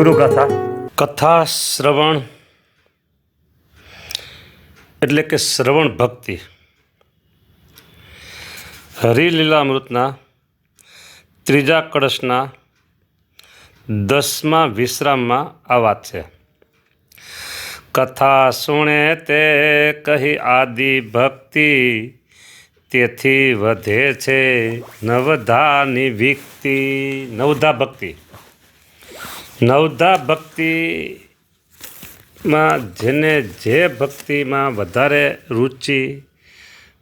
ગુરુગાથા કથા શ્રવણ એટલે કે શ્રવણ ભક્તિ. હરિલીલામૃતના ત્રીજા કળશના 10મા વિશ્રામમાં આ વાત છે. કથા સુણે તે કહી આદિ ભક્તિ, તેથી વધે છે નવધાની વિક્તિ. નવધા ભક્તિ, નવધા ભક્તિમાં જેને જે ભક્તિમાં વધારે રુચિ,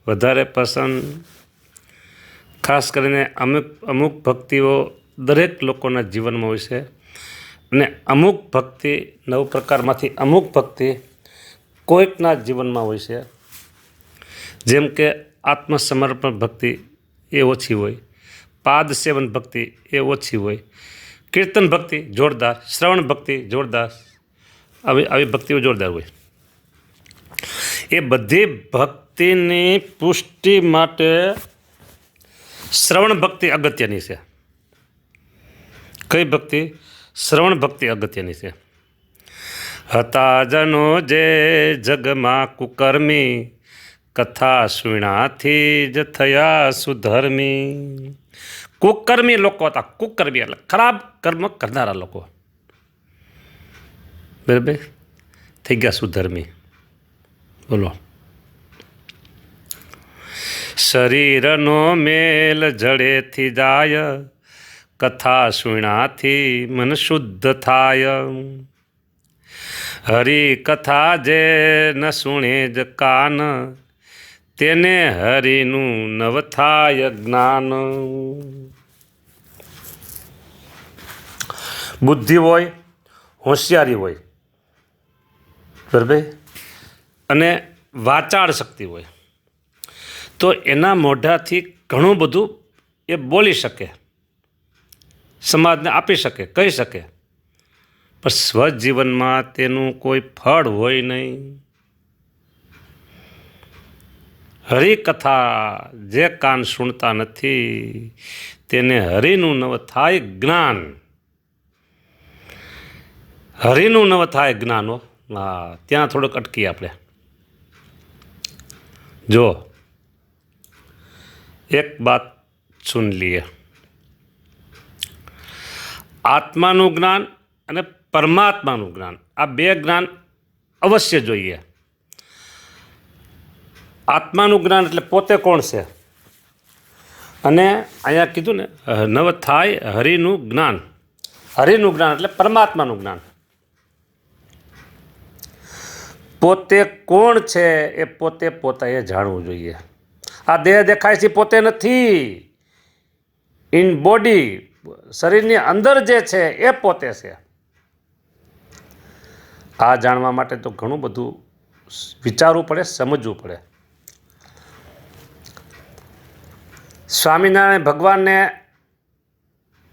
વધારે પસંદ, ખાસ કરીને અમુક ભક્તિઓ દરેક લોકોના જીવનમાં હોય છે. અને અમુક ભક્તિ, 9 પ્રકારમાંથી અમુક ભક્તિ કોઈકના જીવનમાં હોય છે. જેમ કે આત્મસમર્પણ ભક્તિ એ ઓછી હોય, પાદ સેવન ભક્તિ એ ઓછી હોય, કીર્તન ભક્તિ જોરદાર, શ્રવણ ભક્તિ જોરદાર, આવી ભક્તિઓ જોરદાર હોય. એ બધી ભક્તિની પુષ્ટિ માટે શ્રવણ ભક્તિ અગત્યની છે. કઈ ભક્તિ? શ્રવણ ભક્તિ અગત્યની છે. હતા જનો જે જગમાં કુકર્મી, કથા સુણાથી જ થયા સુધર્મી. કુકર્મી લોકો હતા. કુકર્મી એટલે ખરાબ કર્મ કરનારા લોકો, બરાબર, થઈ ગયા સુધર્મી. બોલો. શરીરનો મેલ જડેથી જાય, કથા સુણાથી મન શુદ્ધ થાય. હરિ કથા જે ન સુણે જ કાન, તેને હરિનું નવ થાય જ્ઞાન. બુદ્ધિ હોય, હોશિયારી હોય, બરાબર, અને વાચાળ શક્તિ હોય, તો એના મોઢાથી ઘણું બધું એ બોલી શકે, સમાજને આપી શકે, કહી શકે, પણ સ્વજીવનમાં તેનું કોઈ ફળ હોય નહીં. હરિકથા જે કાન સુણતા નથી, તેને હરિનું નવ થાય જ્ઞાન. હરિનું નવ થાય જ્ઞાન. હા, ત્યાં થોડુંક અટકીએ આપણે. જો એક બાત સુન લીએ. આત્માનું જ્ઞાન અને પરમાત્માનું જ્ઞાન, આ બે જ્ઞાન અવશ્ય જોઈએ. આત્માનું જ્ઞાન એટલે પોતે કોણ છે, અને અહીંયા કીધું ને નવ થાય હરિનું જ્ઞાન. હરિનું જ્ઞાન એટલે પરમાત્માનું જ્ઞાન. પોતે કોણ છે એ પોતે પોતાએ જાણવું જોઈએ. આ દેહ દેખાય છે પોતે નથી. ઇન બોડી, શરીરની અંદર જે છે એ પોતે છે. આ જાણવા માટે તો ઘણું બધું વિચારવું પડે, સમજવું પડે. સ્વામિનારાયણ ભગવાનને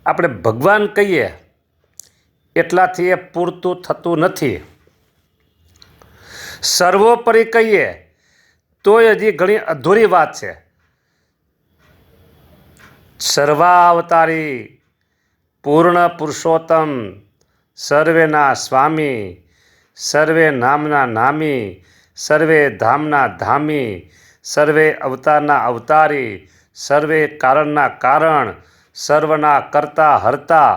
આપણે ભગવાન કહીએ એટલાથી એ પૂરતું થતું નથી. સર્વોપરી કહીએ તોય હજી ઘણી અધૂરી વાત છે. સર્વાવતારી પૂર્ણ પુરુષોત્તમ, સર્વેના સ્વામી, સર્વે નામના નામી, સર્વે ધામના ધામી, સર્વે અવતારના અવતારી, સર્વે કારણના કારણ, સર્વના કરતા હરતા,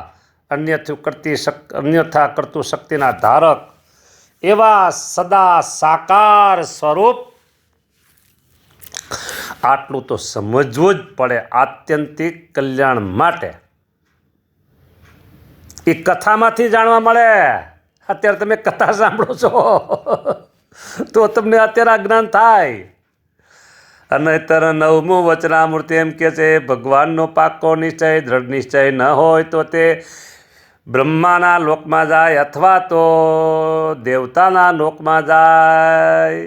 અન્યથા કરતું શક્તિના ધારક, એવા સદા સાકાર સ્વરૂપ. આટલું તો સમજવું જ પડે આત્યંતિક કલ્યાણ માટે. એ કથામાંથી જાણવા મળે. અત્યારે તમે કથા સાંભળો છો તો તમને અત્યારે આ જ્ઞાન થાય. અને અત્યારે 9મું વચનામૃત એમ કે છે, ભગવાનનો પાકો નિશ્ચય, દ્રઢ નિશ્ચય ન હોય તો તે બ્રહ્માના લોકમાં જાય અથવા તો દેવતાના લોકમાં જાય,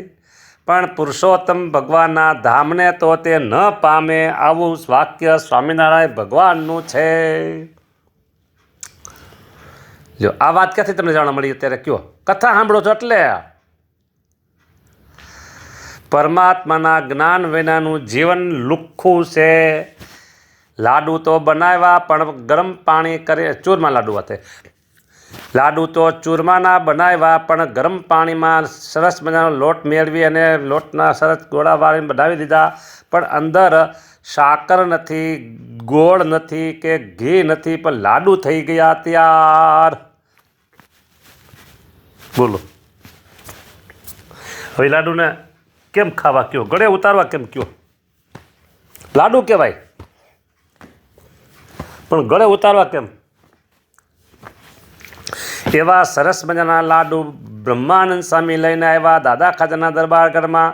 પણ પુરુષોત્તમ ભગવાનના ધામને તો તે ન પામે. આવું વાક્ય સ્વામિનારાયણ ભગવાનનું છે. જો આ વાત ક્યાંથી તમને જાણવા મળી? અત્યારે કયો કથા સાંભળો છો એટલે. પરમાત્માના જ્ઞાન વિનાનું જીવન લુખ્ખું છે. લાડુ તો બનાવ્યા પણ ગરમ પાણી કરી ચૂરમા લાડુ હતા. લાડુ તો ચૂરમાના બનાવ્યા, પણ ગરમ પાણીમાં સરસ મજાનો લોટ મેળવી અને લોટના સરસ ગોળા વાળીને બનાવી દીધા, પણ અંદર સાકર નથી, ગોળ નથી કે ઘી નથી, પણ લાડુ થઈ ગયા તૈયાર. બોલો, હવે લાડુને કેમ ખાવા કયો, ગળે ઉતારવા કેમ કયો? લાડુ કહેવાય પણ ગળે ઉતારવા કેમ? એવા સરસ મજાના લાડુ બ્રહ્માનંદ સ્વામી લઈને આવ્યા દાદા ખાચરના દરબારગઢમાં.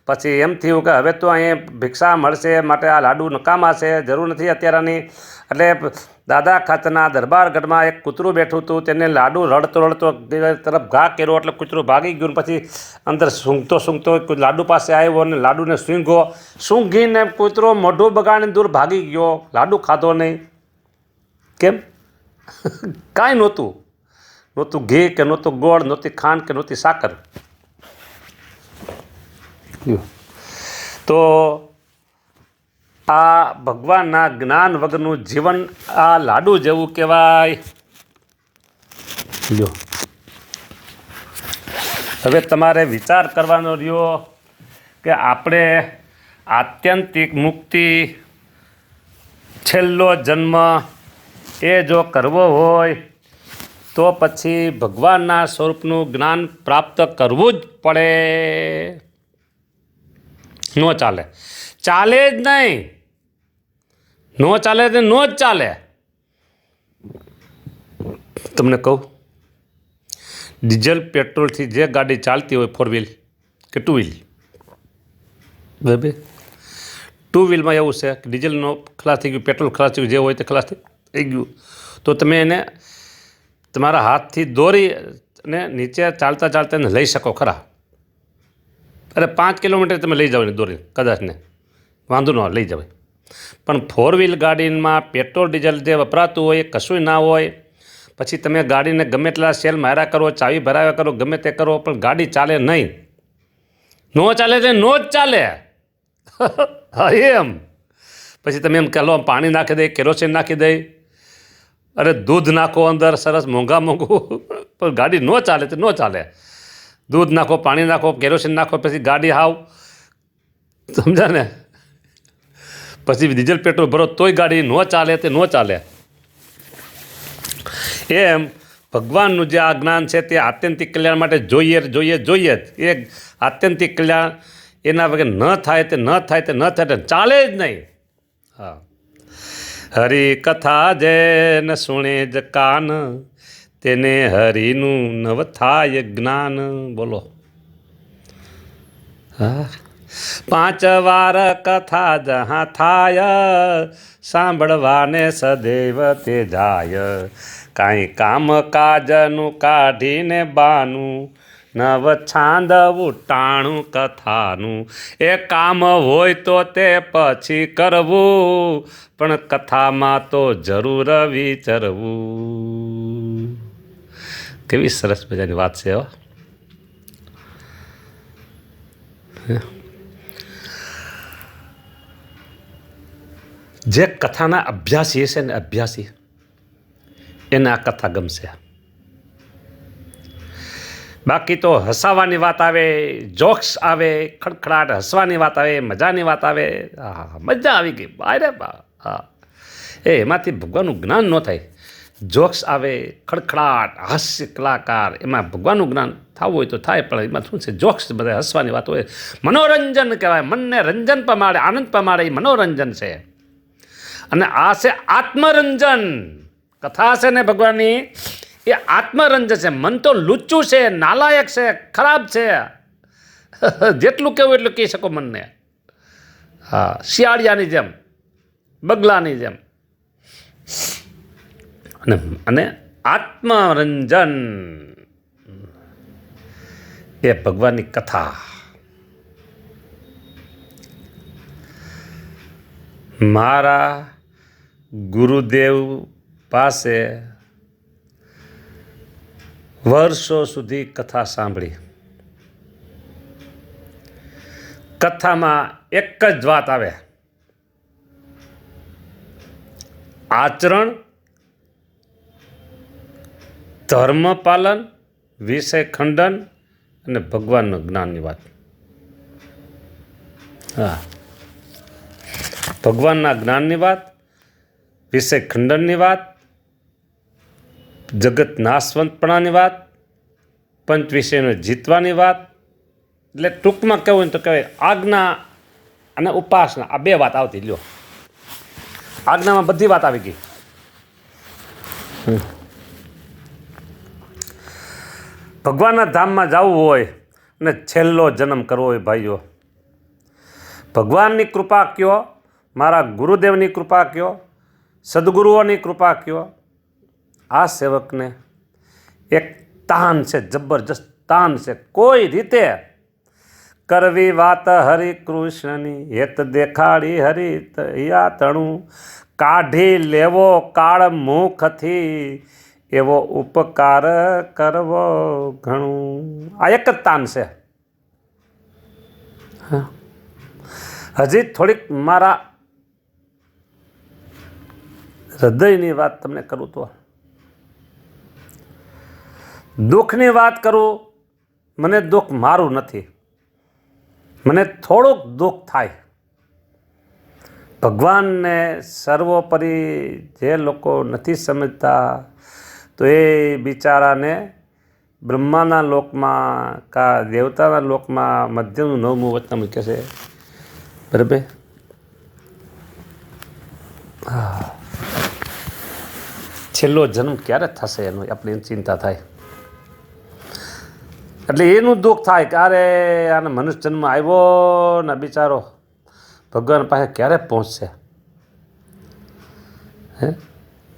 પછી એમ થયું કે હવે તો અહીં ભિક્ષા મળશે, માટે આ લાડુ નકામા છે, જરૂર નથી અત્યારની. એટલે દાદા ખાચરના દરબારગઢમાં એક કૂતરું બેઠું હતું, તેને લાડુ રડતો તરફ ઘા કર્યો એટલે કૂતરું ભાગી ગયું. પછી અંદર સૂંઘતો લાડુ પાસે આવ્યો અને લાડુને સૂંઘીને કૂતરો મોઢું બગાડીને દૂર ભાગી ગયો. લાડુ ખાધો નહીં. કેમ? કાંઈ નહોતું ઘી કે નહોતું ગોળ, નહોતી ખાંડ કે નહોતી સાકર. તો આ ભગવાનના જ્ઞાન વગરનું જીવન આ લાડુ જેવું કહેવાય. લ્યો, હવે તમારે વિચાર કરવાનો રહ્યો કે આપણે આત્યંતિક મુક્તિ, છેલ્લો જન્મ એ જો કરવો હોય તો પછી ભગવાનના સ્વરૂપનું જ્ઞાન પ્રાપ્ત કરવું જ પડે. ન ચાલે જ નહીં. ન ચાલે તો નો જ ચાલે. તમને કહું, ડીઝલ પેટ્રોલથી જે ગાડી ચાલતી હોય, 4 વ્હીલ કે 2 વ્હીલ, બરાબર, 2 વ્હીલમાં એવું છે કે ડીઝલનો ખલાસ થઈ ગયું, પેટ્રોલ ખલાસ થઈ ગયું, જે હોય તે ખલાસ થઈ ગયું, તો તમે એને તમારા હાથથી દોરી અને નીચે ચાલતા એને લઈ શકો ખરા. અરે 5 કિલોમીટર તમે લઈ જાઓ ને દોરી, કદાચ ને વાંધો ન લઈ જવાય. પણ 4 વ્હીલ ગાડીમાં પેટ્રોલ ડીઝલ જે વપરાતું હોય એ કશું ના હોય. પછી તમે ગાડીને ગમે એટલા સેલ માર્યા કરો, ચાવી ભરાવ્યા કરો, ગમે તે કરો, પણ ગાડી ચાલે નહીં. નો ચાલે તો નો જ ચાલે. હા, એમ. પછી તમે એમ કહો પાણી નાખી દઈ, કેરોસીન નાખી દઈ, અરે દૂધ નાખો અંદર, સરસ મોંઘું, પણ ગાડી ન ચાલે તો ન ચાલે. દૂધ નાખો, પાણી નાખો, કેરોસીન નાખો, પછી ગાડી હાવ, સમજા ને? પછી ડીઝલ પેટ્રોલ ભરો તોય ગાડી ન ચાલે તે ન ચાલે. એમ ભગવાનનું જે આ જ્ઞાન છે તે આત્યંતિક કલ્યાણ માટે જોઈએ જ. એ આત્યંતિક કલ્યાણ એના વગર ન થાય તે ચાલે જ નહીં. હા, હરી કથા જેન સુણે જ કાન, તેને હરિનું નવ થાય જ્ઞાન. બોલો. હા, 5 વાર કથા જहाँ થાય, સાંભળવાને સદૈવ તે જાય. કાંઈ કામ કાજનું કાઢીને બાનું, નવ છાંદ ઉટાણું કથાનું. એ કામ હોય તો તે પછી કરવું, પણ કથામાં તો જરૂર વિચરવું. કેવી સરસ મજાની વાત છે. જે કથાના અભ્યાસી છે ને, અભ્યાસી, એને આ કથા ગમશે. બાકી તો હસાવાની વાત આવે, જોક્સ આવે, ખડખડાટ હસવાની વાત આવે, મજાની વાત આવે, હા, મજા આવી ગઈ. અરે બા, હા, એમાંથી ભગવાનનું જ્ઞાન ન થાય. જોક્સ આવે, ખડખડાટ, હાસ્ય કલાકાર, એમાં ભગવાનનું જ્ઞાન થવું હોય તો થાય, પણ એમાં શું છે, જોક્સ બધા હસવાની વાત હોય. મનોરંજન કહેવાય. મનને રંજન પમાડે, આનંદ પમાડે, એ મનોરંજન છે. અને આ છે આત્મરંજન. કથા છે ને ભગવાનની, એ આત્મરંજન છે. મન તો લુચ્ચું છે, નાલાયક છે, ખરાબ છે, જેટલું કહેવું એટલું કહી શકો મનને. હા, શિયાળિયાની જેમ, બગલાની જેમ. અને આત્મરંજન એ ભગવાનની કથા. મારા ગુરુદેવ પાસે વર્ષો સુધી કથા સાંભળી. કથામાં એક જ વાત આવે, આચરણ ધર્મ પાલન, વિષય ખંડન અને ભગવાનનું જ્ઞાનની વાત. હા, ભગવાનના જ્ઞાનની વાત, વિષય ખંડનની વાત, જગત નાશવંતપણાની વાત, પંચ વિષયને જીતવાની વાત. એટલે ટૂંકમાં કહેવું ને તો કહેવાય આજ્ઞા અને ઉપાસના, આ બે વાત આવતી. લ્યો, આજ્ઞામાં બધી વાત આવી ગઈ. ભગવાનના ધામમાં જવું હોય અને છેલ્લો જન્મ કરવો હોય ભાઈઓ, ભગવાનની કૃપા કયો, મારા ગુરુદેવની કૃપા કયો, સદગુરુઓની કૃપા કયો, આ સેવકને એક તાન છે, જબરજસ્ત તાન છે. કોઈ રીતે કરવી વાત હરિ કૃષ્ણની, હેત દેખાડી હરિ યાતણું, કાઢી લેવો કાળ મુખથી, એવો ઉપકાર કરવો ઘણું. આ એક જ તાન છે. હજી થોડીક મારા હૃદયની વાત તમને કરું તો, દુઃખની વાત કરું. મને દુઃખ મારું નથી, મને થોડુંક દુઃખ થાય. ભગવાનને સર્વોપરી જે લોકો નથી સમજતા, તો એ બિચારાને બ્રહ્માના લોકમાં કા દેવતાના લોકમાં મધ્યનું 9મું વચનામૃત કહે છે. બરાબર? હા, છેલ્લો જન્મ ક્યારે થશે એનું આપણે ચિંતા થાય. એટલે એનું દુઃખ થાય કે અરે આને મનુષ્ય જન્મ આવ્યો ને બિચારો ભગવાન પાસે ક્યારે પહોંચશે.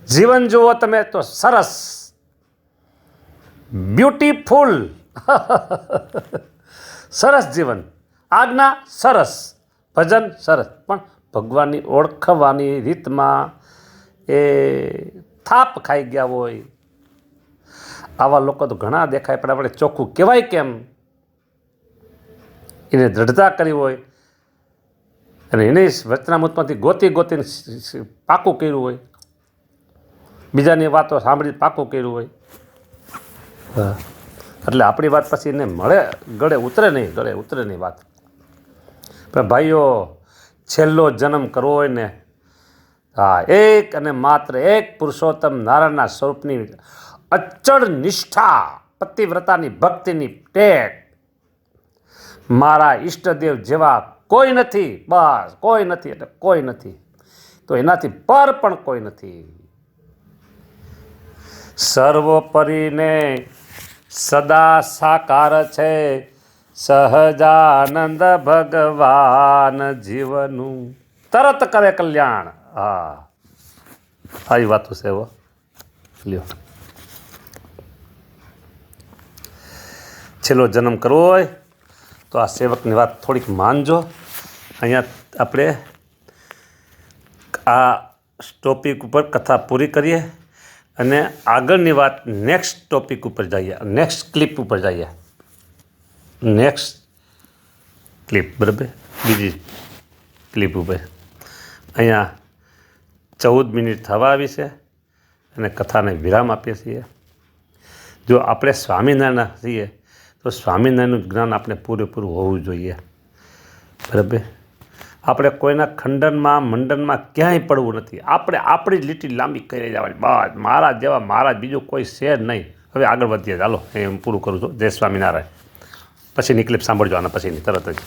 જીવન જુઓ તમે તો સરસ, બ્યુટીફુલ, સરસ જીવન, આજ્ઞા સરસ, ભજન સરસ, પણ ભગવાનની ઓળખવાની રીતમાં એ થાપ ખાઈ ગયા હોય. આવા લોકો તો ઘણા દેખાય, પણ આપણે ચોખ્ખું કહેવાય કેમ? એને દ્રઢતા કરી હોય અને એને વચનામૃતમાંથી ગોતીને પાકું કર્યું હોય, બીજાની વાતો સાંભળી પાકું કર્યું હોય. એટલે આપણી વાત પછી એને મળે, ગળે ઉતરે નહીં વાત. પણ ભાઈઓ, છેલ્લો જન્મ કરવો હોય ને, હા, એક અને માત્ર એક પુરુષોત્તમ નારાયણના સ્વરૂપની અચળ નિષ્ઠા, પતિવ્રતાની ભક્તિની ટેક, મારા ઈષ્ટદેવ જેવા કોઈ નથી, બસ કોઈ નથી, એટલે કોઈ નથી, તો એનાથી પર પણ કોઈ નથી. સર્વોપરીને સદા સાકાર છે, સહજાનંદ ભગવાન જીવનું તરત કરે કલ્યાણ. હા, આવી વાતો છે. લ્યો, છેલ્લો જન્મ કરવો હોય તો આ સેવકની વાત થોડીક માનજો. અહીંયા આપણે આ ટોપિક ઉપર કથા પૂરી કરીએ અને આગળની વાત નેક્સ્ટ ટોપિક ઉપર જઈએ, નેક્સ્ટ ક્લિપ ઉપર જઈએ. નેક્સ્ટ ક્લિપ, બરાબર, બીજી ક્લિપ ઉપર. અહીંયા 14 મિનિટ થવા આવી છે અને કથાને વિરામ આપીએ છીએ. જો આપણે સ્વામિનારાયણ છીએ તો સ્વામિનારાયણનું જ્ઞાન આપણે પૂરેપૂરું હોવું જોઈએ. બરાબર? આપણે કોઈના ખંડનમાં મંડનમાં ક્યાંય પડવું નથી. આપણે આપણી જ લીટી લાંબી કરી જવાની. બસ મારા જેવા મહારાજ બીજું કોઈ છે નહીં. હવે આગળ વધીએ. ચાલો, હું પૂરું કરું છું. જય સ્વામિનારાયણ. પછીની ક્લિપ સાંભળજો આના પછીની તરત જ.